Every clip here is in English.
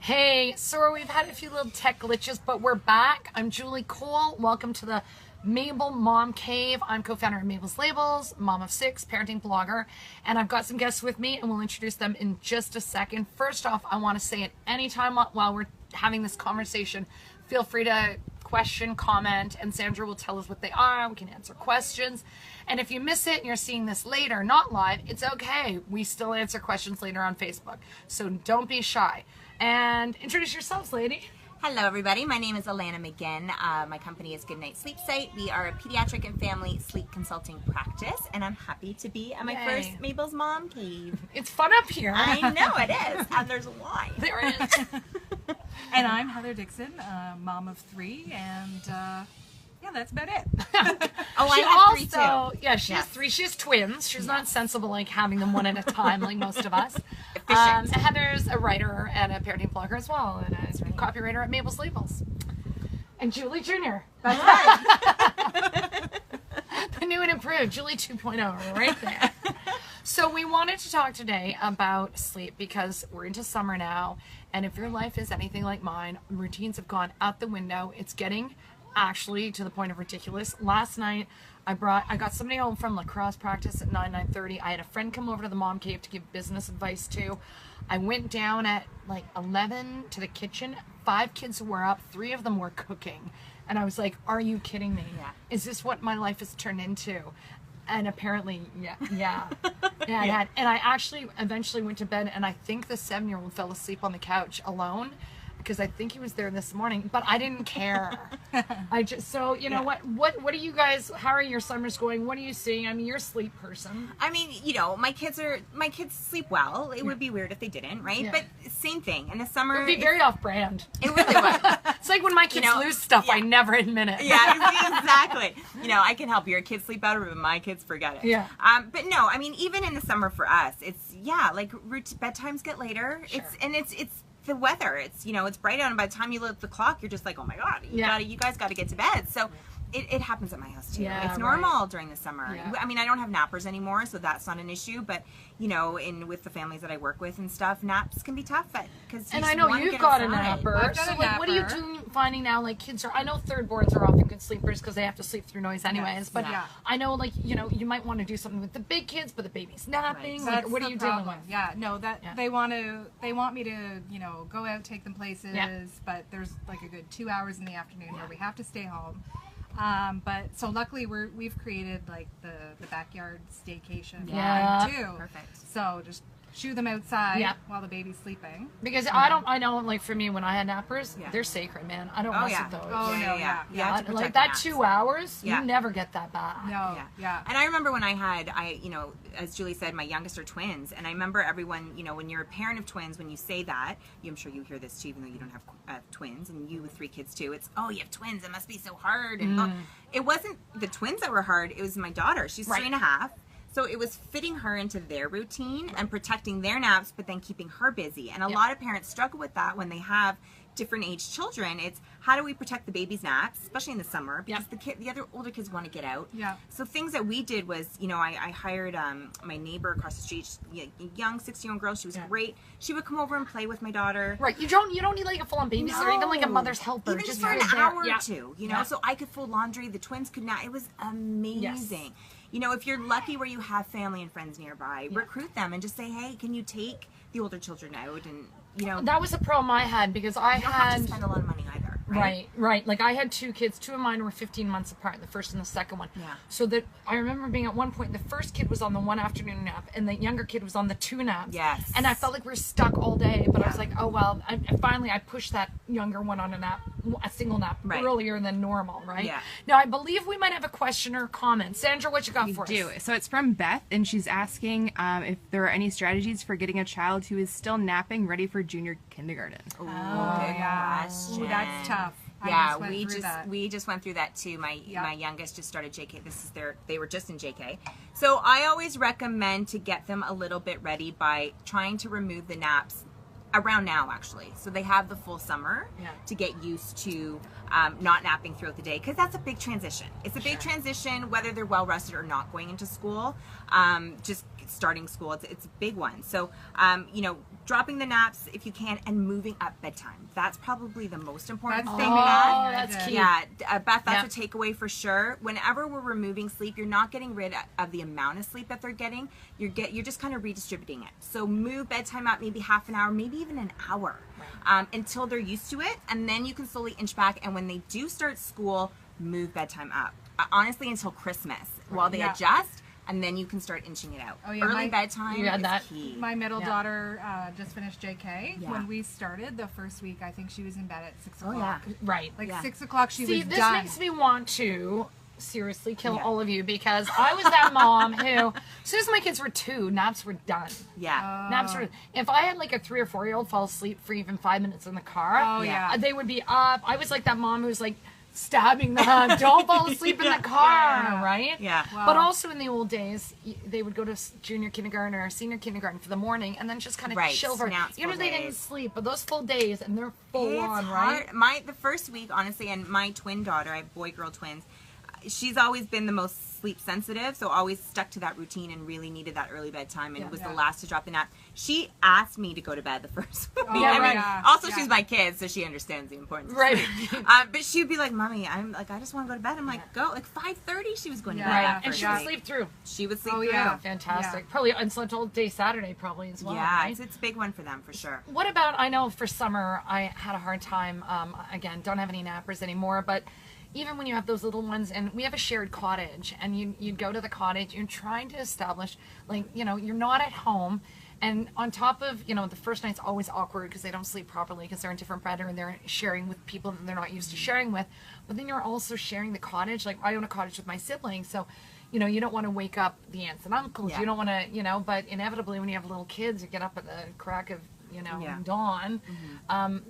Hey, sorry we've had a few little tech glitches, but we're back. I'm Julie Cole. Welcome to the Mabel Mom Cave. I'm co-founder of Mabel's Labels, mom of 6, parenting blogger, and I've got some guests with me, and we'll introduce them in just a second. First off, I want to say at any time while we're having this conversation, feel free to question, comment, and Sandra will tell us what they are. We can answer questions. And if you miss it and you're seeing this later, not live, it's okay. We still answer questions later on Facebook. So don't be shy. And introduce yourselves, lady. Hello, everybody. My name is Alanna McGinn. My company is Goodnight Sleep Site. We are a pediatric and family sleep consulting practice, and I'm happy to be at my first Mabel's Mom Cave. It's fun up here. I know it is, and there's wine. There is. And I'm Heather Dixon, mom of 3, and yeah, that's about it. Oh, She I have 3 also, too. yeah, she has 3. She has twins. She's not sensible like having them one at a time like most of us. Efficient. Heather's a writer and a parenting blogger as well, and a copywriter at Mabel's Labels. And Julie Jr. That's right. The new and improved Julie 2.0 right there. So we wanted to talk today about sleep because we're into summer now, and if your life is anything like mine, routines have gone out the window. It's getting actually to the point of ridiculous. Last night I got somebody home from lacrosse practice at 9:30. I had a friend come over to the mom cave to give business advice to. I went down at like 11 to the kitchen. 5 kids were up, 3 of them were cooking, and I was like, are you kidding me? Yeah. Is this what my life has turned into? And apparently, yeah. And I actually eventually went to bed, and I think the 7-year-old fell asleep on the couch alone because I think he was there this morning, but I didn't care. So you know what do you guys, how are your summers going? What are you seeing? I mean, you're a sleep person. I mean, you know, my kids sleep well. It would be weird if they didn't, right? Yeah. But same thing. In the summer, It would be very off-brand. It really would. It's like when my kids lose stuff, I never admit it. Yeah, exactly. You know, I can help your kids sleep better, but my kids forget it. Yeah. But no, I mean, even in the summer for us, it's like bedtimes get later. Sure. It's the weather. It's, you know, it's bright out, and by the time you look at the clock, you're just like, oh my god, you guys got to get to bed. So it happens at my house too. Yeah, it's normal during the summer. Yeah. I mean, I don't have nappers anymore, so that's not an issue. But you know, with the families that I work with and stuff, naps can be tough. And I know you've got a napper. I've got So a like, what are you napper. finding now? Like kids are, I know third-borns are often good sleepers because they have to sleep through noise anyways. Yes, but yeah. I know, like, you know, you might want to do something with the big kids, but the baby's napping. Like, That's what are the you dealing problem. with? Yeah, no, they want me to, you know, go out, take them places, Yeah. but there's like a good 2 hours in the afternoon where we have to stay home. But so luckily we've created like the backyard staycation Yeah. too. Perfect. So just shoo them outside Yeah. while the baby's sleeping. Because I know, like, for me, when I had nappers, Yeah. they're sacred, man. I don't Oh mess yeah. with those. Oh, no, yeah. You have to protect Like the that naps. 2 hours, Yeah. you never get that back. No, yeah. And I remember when you know, as Julie said, my youngest are twins, and I remember everyone, you know, when you're a parent of twins, when you say that, I'm sure you hear this too, even though you don't have twins, and you with 3 kids too. It's, oh, you have twins, it must be so hard. And it wasn't the twins that were hard. It was my daughter. She's 3.5. So it was fitting her into their routine and protecting their naps, but then keeping her busy. And a lot of parents struggle with that when they have different age children. It's how do we protect the baby's naps, especially in the summer, because the other older kids want to get out. Yeah. So things that we did was, you know, I hired my neighbor across the street, a young 16-year-old girl. She was great. She would come over and play with my daughter. Right. You don't need like a full-on babysitter, or even like a mother's helper. Even just for an right there. hour or two, you know, so I could fold laundry. The twins could not. It was amazing. You know, if you're lucky where you have family and friends nearby, recruit them and just say, hey, can you take the older children out? And, you know, That was a problem I had because I you don't had... have to spend a lot of money either. Right. Like I had 2 kids. 2 of mine were 15 months apart, the first and the second one. Yeah. So that I remember being at one point, the first kid was on the 1 afternoon nap, and the younger kid was on the 2 naps. Yes. And I felt like we were stuck all day. But I was like, oh well. Finally, I pushed that younger one on a single nap earlier than normal. Right. Yeah. Now I believe we might have a question or a comment. Sandra, what you got for do. us? So it's from Beth, and she's asking if there are any strategies for getting a child who is still napping ready for junior kindergarten. Ooh, good yeah. question. Ooh, that's tough. Yeah, I we just went through that too. My youngest just started JK. They were just in JK. So I always recommend to get them a little bit ready by trying to remove the naps around now, actually. So they have the full summer to get used to not napping throughout the day, because that's a big transition. It's a big transition whether they're well rested or not going into school. Just starting school, it's a big one. So you know, dropping the naps if you can and moving up bedtime. That's probably the most important thing. That's key. Yeah, Beth, that's a takeaway for sure. Whenever we're removing sleep, you're not getting rid of the amount of sleep that they're getting. You're just kind of redistributing it. So move bedtime up maybe half an hour, maybe even an hour, until they're used to it, and then you can slowly inch back. And when they do start school, move bedtime up. Honestly, until Christmas, while they adjust. And then you can start inching it out. Oh, yeah, Early bedtime is key. My middle daughter just finished JK. When we started the first week, I think she was in bed at 6 o'clock. Right. Like 6 o'clock, she was done. See, this makes me want to seriously kill all of you, because I was that mom who, as soon as my kids were 2, naps were done. Naps were. If I had like a 3 or 4-year-old fall asleep for even 5 minutes in the car, they would be up. I was like that mom who's like stabbing them. Don't fall asleep in the car, right? Wow. But also in the old days, they would go to junior kindergarten or senior kindergarten for the morning and then just kind of chill for. You know, they didn't sleep, but those full days and they're full on, right? The first week, honestly, and my twin daughter, I have boy-girl twins. She's always been the most sleep sensitive, so always stuck to that routine and really needed that early bedtime and was the last to drop the nap. She asked me to go to bed the first week. Also, she's my kid, so she understands the importance. Right. But she'd be like, "Mommy, I just want to go to bed." I'm like, "Go!" Like 5:30, she was going to bed. And she would sleep through. She would sleep through. Fantastic. Probably and slept all day Saturday, probably as well. Yeah, right? it's a big one for them for sure. What about? I know for summer, I had a hard time. Again, don't have any nappers anymore, but. Even when you have those little ones, and we have a shared cottage, and you go to the cottage, you're trying to establish, like, you know, you're not at home, and on top of, you know, the first night's always awkward because they don't sleep properly because they're in different bed and they're sharing with people that they're not used to sharing with, but then you're also sharing the cottage. Like, I own a cottage with my siblings, so, you know, you don't want to wake up the aunts and uncles, you don't want to, you know, but inevitably when you have little kids, you get up at the crack of, you know, dawn,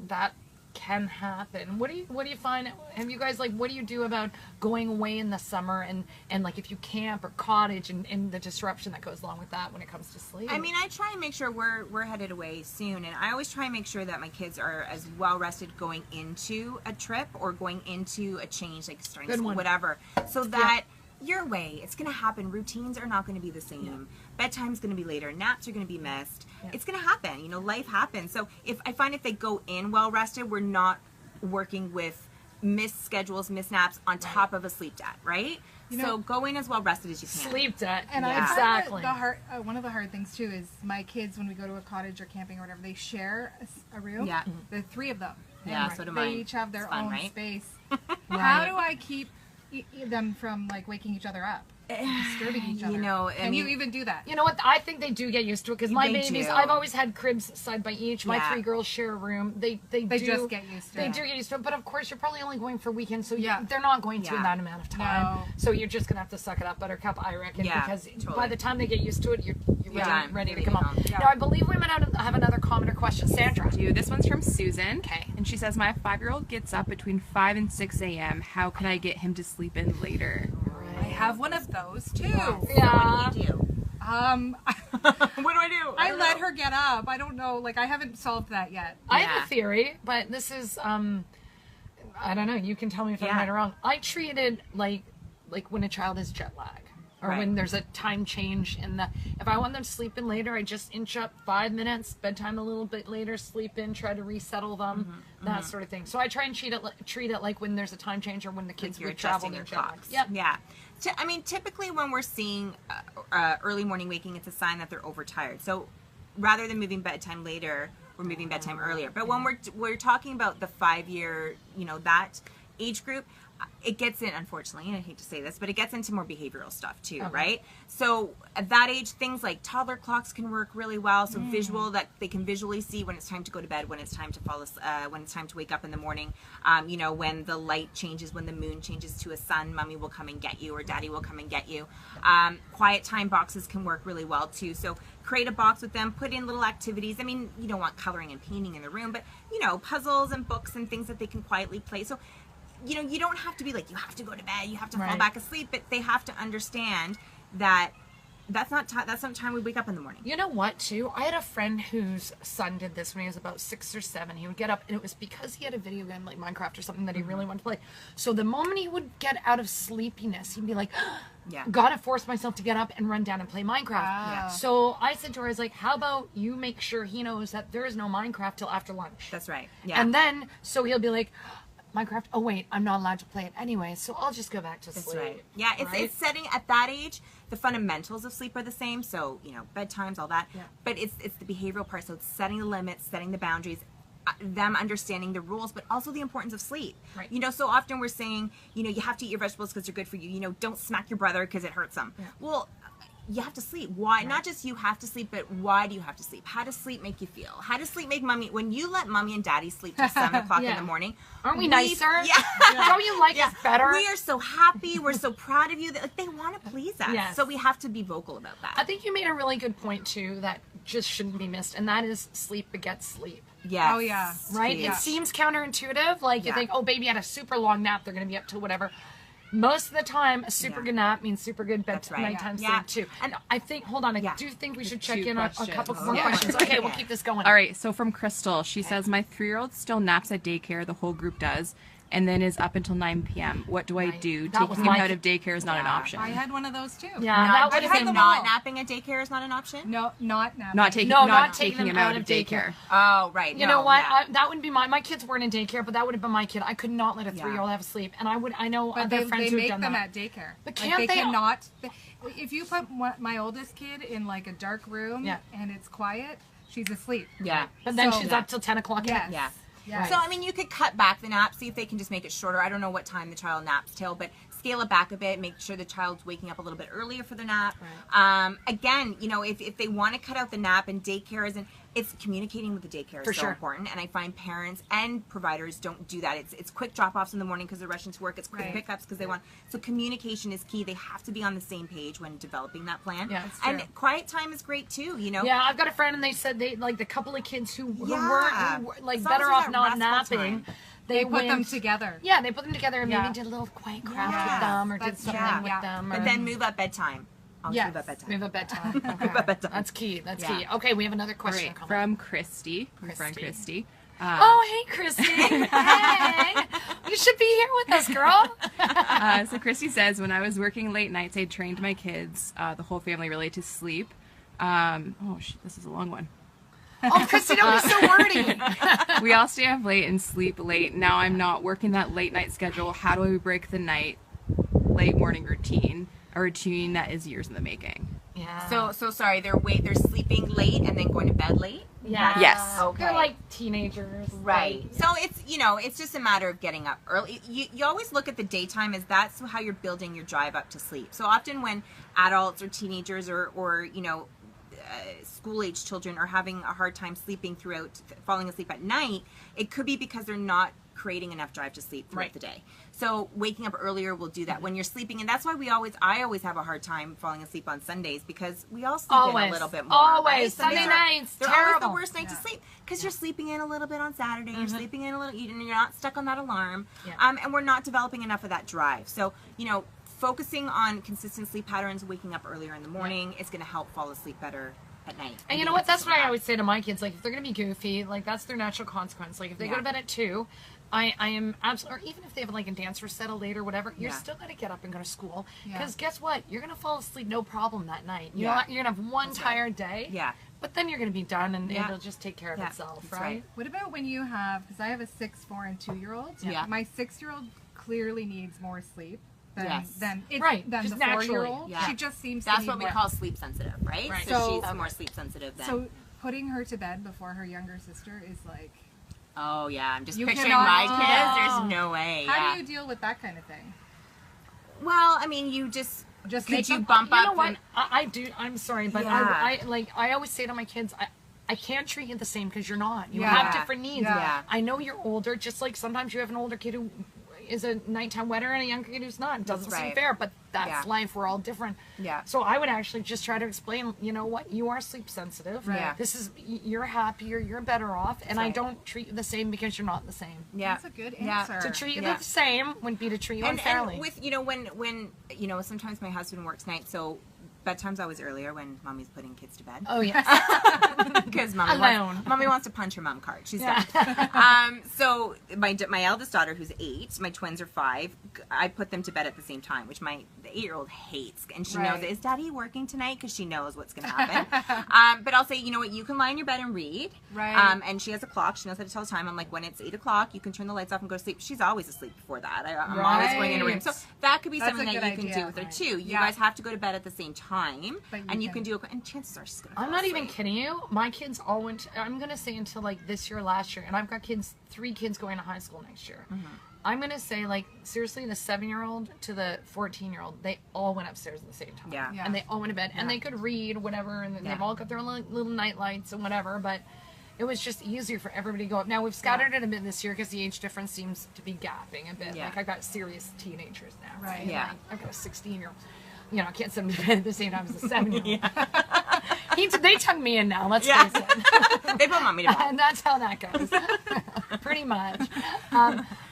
that can happen. What do you find? Have you guys, like, what do you do about going away in the summer and like if you camp or cottage and the disruption that goes along with that when it comes to sleep? I mean, I try and make sure we're headed away soon, and I always try and make sure that my kids are as well rested going into a trip or going into a change, like starting school, whatever, so that your way, it's going to happen. Routines are not going to be the same. Bedtime's going to be later. Naps are going to be missed. It's going to happen. You know, life happens. So if they go in well rested, we're not working with missed schedules, missed naps on top of a sleep debt, right? You know, so go in as well rested as you can. Sleep debt. And exactly. One of the hard things too is my kids, when we go to a cottage or camping or whatever, they share a room. Yeah. The 3 of them. Yeah, so do mine. They each have their own space. How do I keep them from like waking each other up, disturbing each other? You know, and you even do that? You know what? I think they do get used to it because my babies. I've always had cribs side by each. My 3 girls share a room. They just get used to it. They do get used to it, but of course you're probably only going for weekends, so they're not going to in that amount of time. No. So you're just gonna have to suck it up, Buttercup. I reckon, because by the time they get used to it, you're ready to come home. Now I believe we might have another comment or question. Sandra. This one's from Susan. Okay. And she says, my 5-year-old gets up between 5 and 6 a.m. How can I get him to sleep in later? I have one of those too. Yeah. What do you do? What do I do? I let her get up. I don't know. Like, I haven't solved that yet. I have a theory, but this is I don't know. You can tell me if I'm right or wrong. I treat it like when a child has jet lag. Or when there's a time change if I want them to sleep in later, I just inch up 5 minutes, bedtime a little bit later, sleep in, try to resettle them, that sort of thing. So I try and treat it like when there's a time change or when the kids would travel their clocks. Yeah. I mean, typically when we're seeing early morning waking, it's a sign that they're overtired. So rather than moving bedtime later, we're moving bedtime earlier. But when we're talking about the 5-year, you know, that age group, it gets in, unfortunately, and I hate to say this, but it gets into more behavioral stuff too, right? So at that age, things like toddler clocks can work really well. So visual, that they can visually see when it's time to go to bed, when it's time to when it's time to wake up in the morning. You know, when the light changes, when the moon changes to a sun, mommy will come and get you, or daddy will come and get you. Quiet time boxes can work really well too. So create a box with them, put in little activities. I mean, you don't want coloring and painting in the room, but you know, puzzles and books and things that they can quietly play. So, you know, you don't have to be like, you have to go to bed, you have to fall back asleep, but they have to understand that that's not time we wake up in the morning. You know what, too? I had a friend whose son did this when he was about 6 or 7. He would get up, and it was because he had a video game like Minecraft or something that he really wanted to play. So the moment he would get out of sleepiness, he'd be like, Yeah. gotta force myself to get up and run down and play Minecraft. Yeah. So I said to her, I was like, how about you make sure he knows that there is no Minecraft till after lunch? That's right. Yeah. And then, so he'll be like, Minecraft, oh wait, I'm not allowed to play it anyway, so I'll just go back to That's sleep. right. Yeah, it's setting at that age. The fundamentals of sleep are the same, so bedtimes, all that. Yeah. But it's the behavioral part. So it's setting the limits, setting the boundaries, them understanding the rules, but also the importance of sleep. Right. So often we're saying, you have to eat your vegetables because they're good for you. Don't smack your brother because it hurts them. Yeah. Well, you have to sleep. Why? Right. Not just you have to sleep, but why do you have to sleep? How does sleep make you feel? How does sleep make mommy? When you let mommy and daddy sleep till 7 o'clock in the morning, aren't we nicer? Yeah. Don't you like us better? We are so happy. We're so proud of you. That, they want to please us. Yes. So we have to be vocal about that. I think you made a really good point too that just shouldn't be missed, and that is sleep begets sleep. Yes. Oh, yeah. Right? Yeah. It seems counterintuitive. Like you think, oh, baby had a super long nap, they're going to be up till whatever. Most of the time, a super good nap means super good nighttime sleep too. And I think, hold on, I do think we should check in on a couple more questions. Okay, we'll keep this going. All right, so from Crystal, she says, my 3-year-old still naps at daycare, the whole group does, and then is up until 9 p.m. What do I do? That was Taking him my out of daycare is not an option. I had one of those too. Yeah, that would have been not napping at daycare is not an option. No, not napping. Not taking him out of daycare. Oh, right. You know what? That wouldn't be my kids weren't in daycare, but that would have been my kid. I could not let a 3-year-old have a sleep, and I know But other friends they who've make done them that. at daycare. But Like, can't they they? cannot. If you put my oldest kid in like a dark room and it's quiet, she's asleep. Yeah. But then So- she's up till 10 o'clock. Yes. Yeah. Yeah. So, I mean, you could cut back the nap, see if they can just make it shorter. I don't know what time the child naps till, but scale it back a bit, make sure the child's waking up a little bit earlier for the nap. Right. Again, if they want to cut out the nap and daycare isn't, it's communicating with the daycare is so important. And I find parents and providers don't do that. It's quick drop-offs in the morning because they're rushing to work. It's quick pickups because they want. So communication is key. They have to be on the same page when developing that plan. Yeah, it's and true. quiet time is great too. Yeah, I've got a friend, and they said they like the couple of kids who were like As long as better there's off that not restful napping. time. They put them went- together. Yeah, they put them together and Yeah. maybe did a little quiet craft Yeah. with them or did That's- something with yeah. them. But or- then move up bedtime. Always Yes. move up bedtime. move up bedtime. Move up bedtime. That's key. That's Yeah. key. Okay, we have another All question. right, Comment. from Christy, my friend Christy. Oh, hey, Christy. Hey. You should be here with us, girl. So Christy says, when I was working late nights, I trained my kids, the whole family really, to sleep. This is a long one. Oh, Christy, don't be so wordy. We all stay up late and sleep late. Now I'm not working that late night schedule. How do we break the late morning routine? A routine that is years in the making. Yeah. So sorry. They're sleeping late and then going to bed late. Yeah. Yes. Okay. They're like teenagers. Right. So it's just a matter of getting up early. You always look at the daytime as that's how you're building your drive up to sleep. So often when adults or teenagers or school age children are having a hard time sleeping falling asleep at night, it could be because they're not creating enough drive to sleep throughout the day. So waking up earlier will do that when you're sleeping, and that's why I always have a hard time falling asleep on Sundays because we all sleep in a little bit more. Always. Right? Sunday nights, they're terrible. always the worst night to sleep because you're sleeping in a little bit on Saturday, you're sleeping in a little, you're not stuck on that alarm, and we're not developing enough of that drive. So focusing on consistent sleep patterns, waking up earlier in the morning, is going to help fall asleep better at night. And you know what? That's what I always say to my kids. Like, if they're going to be goofy, like, that's their natural consequence. Like, if they go to bed at 2, I am absolutely, or even if they have like a dance recital late or whatever, you're still going to get up and go to school. Because guess what? You're going to fall asleep no problem that night. You're going to have one tired day. Yeah. But then you're going to be done and it'll just take care of itself, that's right? What about when you have, because I have a 6, 4, and 2-year-old. Yeah. My 6-year-old clearly needs more sleep than Yes. than just the naturally. 4-year-old. Yeah. She just seems That's to need what we more. call sleep sensitive, right? Right. So So- she's more sleep sensitive than. So putting her to bed before her younger sister is like, oh yeah, I'm just You picturing cannot my do kids. that. There's no way. how do you deal with that kind of thing? Well, I mean, you just Just could make you them- bump You up? know what? and- I do. I'm sorry, but Yeah. I always say to my kids, I can't treat you the same because you're not. You Yeah. have different needs. Yeah. I know you're older, just like sometimes you have an older kid who is a nighttime wetter and a younger kid who's not. It doesn't That's seem right. fair, but that's Yeah. life. We're all different. Yeah. So I would actually just try to explain, you know what, you are sleep sensitive. Right. Yeah. This is, you're happier, you're better off, and I right. don't treat you the same because you're not the same. Yeah. That's a good Yeah. answer. To treat you Yeah. the same would be to treat you And unfairly. with when sometimes my husband works nights, so bedtime's always earlier when mommy's putting kids to bed. Oh yes. Because Alone. mommy wants to punch her mom card. She's Yeah. done. So my eldest daughter, who's 8, my twins are 5. I put them to bed at the same time, which the 8-year-old hates, and she knows, is Daddy working tonight? Because she knows what's going to happen. But I'll say, you know what, you can lie in your bed and read. Right. And she has a clock. She knows how to tell time. I'm like, when it's 8 o'clock, you can turn the lights off and go to sleep. She's always asleep before that. I'm always going in a room. So that could be That's something a that you good can do idea. with her Right. too. You Yeah. guys have to go to bed at the same time, But and you can- can do. And chances are she's gonna. I'm fall not even asleep. kidding you. My kids all went. I'm gonna say until like this year, last year, and I've got 3 kids going to high school next year. I'm gonna say like seriously, the 7-year-old to the 14-year-old, they all went upstairs at the same time. Yeah. Yeah. And they all went to bed, and they could read whatever, and Yeah. they've all got their little night lights and whatever. But it was just easier for everybody to go up. Now we've scattered it a bit this year because the age difference seems to be gapping a bit. Yeah. Like I've got serious teenagers now. Right. And, Yeah. like, I've got a 16-year-old. You know, I can't send them to bed at the same time as a 7-year-old. They tongue me in now. Let's Yeah. face it. They put mommy to bed. And that's how that goes. Pretty much.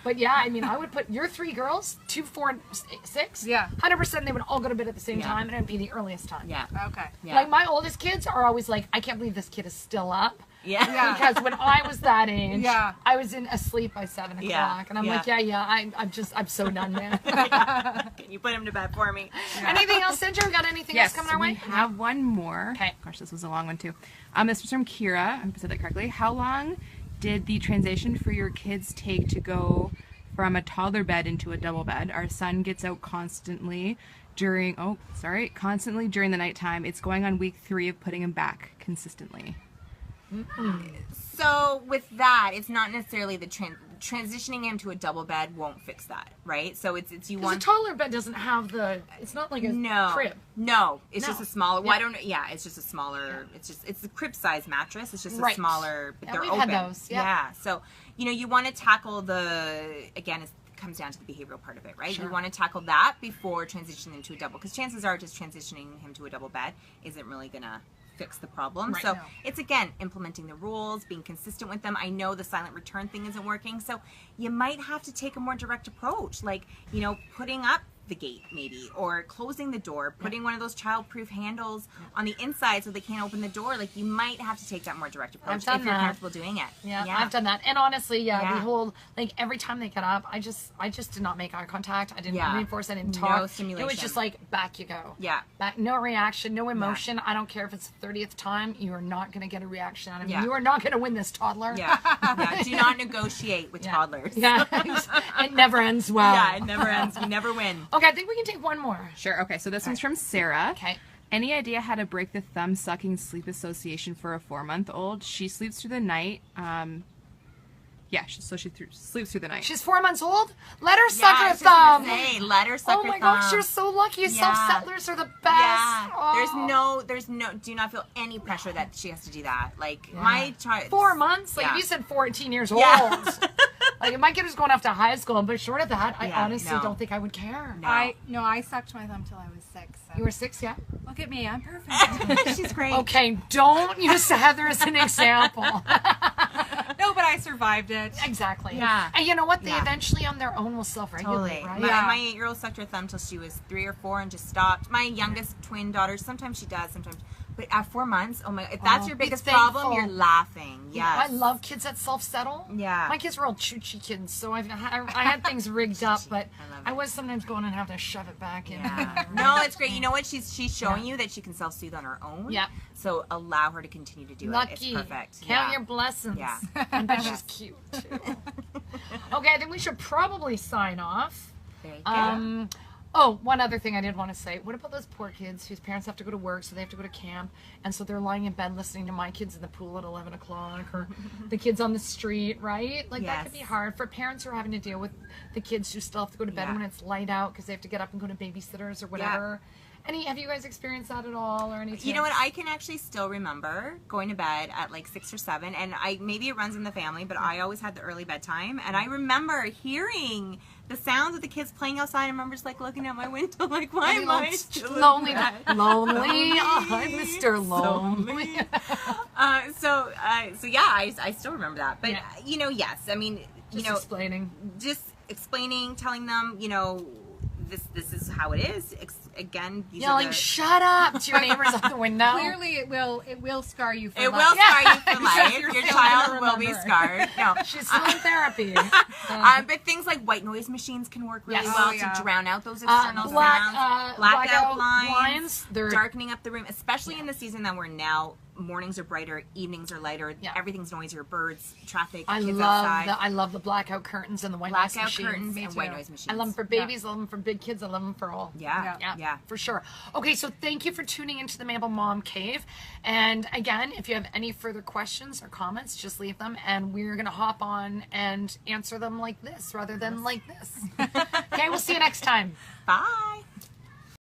But yeah, I mean, I would put your 3 girls, 2, 4, 6. Yeah. 100% they would all go to bed at the same Yeah. time, and it would be the earliest time. Yeah. Okay. Yeah. Like my oldest kids are always like, I can't believe this kid is still up. Yeah. Yeah. Because when I was that age, Yeah. I was asleep by 7 o'clock, Yeah. and I'm Yeah. like, I'm so done, man. Can you put him to bed for me? Anything else, Sandra? We got anything else coming our we way? have one more. Okay. Gosh, this was a long one too. This was from Kira. I hope I said that correctly. How long did the transition for your kids take to go from a toddler bed into a double bed? Our son gets out constantly during the nighttime. It's going on week 3 of putting him back consistently. So with that, it's not necessarily the transitioning him to a double bed won't fix that, right? So it's you Because want a taller bed doesn't have it's not like a crib. No, it's No. just a smaller. Yeah. It's just a smaller. It's the crib size mattress. It's just a Right. smaller. But Yeah, they're we've open. had those, yeah. So you want to tackle it comes down to the behavioral part of it, right? Sure. You want to tackle that before transitioning into a double, because chances are just transitioning him to a double bed isn't really gonna fix the problem. Right. So No. it's again implementing the rules, being consistent with them. I know the silent return thing isn't working, so you might have to take a more direct approach, like putting up the gate maybe, or closing the door, putting one of those child-proof handles on the inside so they can't open the door. Like you might have to take that more direct approach I've done if you're that. comfortable doing it. Yeah, I've done that. And honestly, the Yeah. whole, like, every time they get up, I just did not make eye contact. I didn't Yeah. reinforce. I didn't No talk. It stimulation. was just like, back you go. Yeah. Back, no reaction, no emotion. I don't care if it's the 30th time. You are not going to get a reaction out of me. Yeah. You are not going to win this, toddler. Yeah. Do not negotiate with toddlers. Yeah. It never ends well. Yeah, it never ends. We never win. Okay, I think we can take one more. Sure. Okay. So this one's from Sarah. Okay. Any idea how to break the thumb sucking sleep association for a 4-month-old? She sleeps through the night. So she sleeps through the night. She's 4 months old. Let her Yeah, suck I her was just gonna thumb. say, let her suck Oh her my thumb. gosh, you're so lucky. Yeah. Self-settlers are the best. Yeah. Oh. There's no, do not feel any pressure that she has to do that. Like my child. 4 months? Like Yeah. if you said 14 years old. Yeah. Like if my kid was going off to high school, but short of that, I Yeah, honestly no. don't think I would care. No. I sucked my thumb till I was 6. So. You were 6, yeah? Look at me, I'm perfect. She's great. Okay, don't use Heather as an example. No, but I survived it. Exactly. Yeah. And you know what? They Yeah. eventually on their own will self-regulate, Totally. right? Yeah. My 8-year-old sucked her thumb till she was 3 or 4 and just stopped. My youngest twin daughter, sometimes she does, sometimes. But at 4 months, oh my! If that's your be biggest thankful. problem, you're laughing. Yeah, Yes. I love kids that self-settle. Yeah. My kids were all choo-choo kids, so I had things rigged up, but I love I it. was sometimes going and having to shove it back in. Yeah. No, it's great. You know what? She's showing you that she can self-soothe on her own. Yep. So allow her to continue to do Lucky. it. It's perfect. Count Yeah. your blessings. Yeah. I bet she's cute too. Okay, I think we should probably sign off. There you go. One other thing I did want to say. What about those poor kids whose parents have to go to work, so they have to go to camp, and so they're lying in bed listening to my kids in the pool at 11 o'clock, or the kids on the street, right? Like that could be Yes. hard for parents who are having to deal with the kids who still have to go to bed Yeah. when it's light out because they have to get up and go to babysitters or whatever. Have you guys experienced that at all, or any? You know what? tips? I can actually still remember going to bed at like 6 or 7, and maybe it runs in the family, but I always had the early bedtime, and I remember hearing the sounds of the kids playing outside. I remember just like looking out my window, like, why am I still in lonely, bed? lonely? Oh, I'm Mr. Lonely. So yeah, I still remember that. But yes, I mean, Just explaining. just explaining, telling them, this is how it is. Again, these are Yelling, the, shut up to your neighbors out the window. Clearly, it will scar you for it life. will scar you for life. You're Your still child gonna will be remember. scarred. No, She's still in therapy. but things like white noise machines can work really Yes. well Oh, yeah. to drown out those external sounds. Blackout blinds, They're darkening up the room, especially in the season that we're now. Mornings are brighter, evenings are lighter. Yeah. Everything's noisier. Birds, traffic, I kids love outside. I love the blackout curtains and the white noise Blackout machines. curtains Me and too. white noise machines. I love them for babies. I love them for big kids. I love them for all. Yeah, Yeah. yeah. For sure. Okay, so thank you for tuning into the Mabel Mom Cave. And again, if you have any further questions or comments, just leave them and we're going to hop on and answer them like this rather than like this. Okay, we'll see you next time. Bye.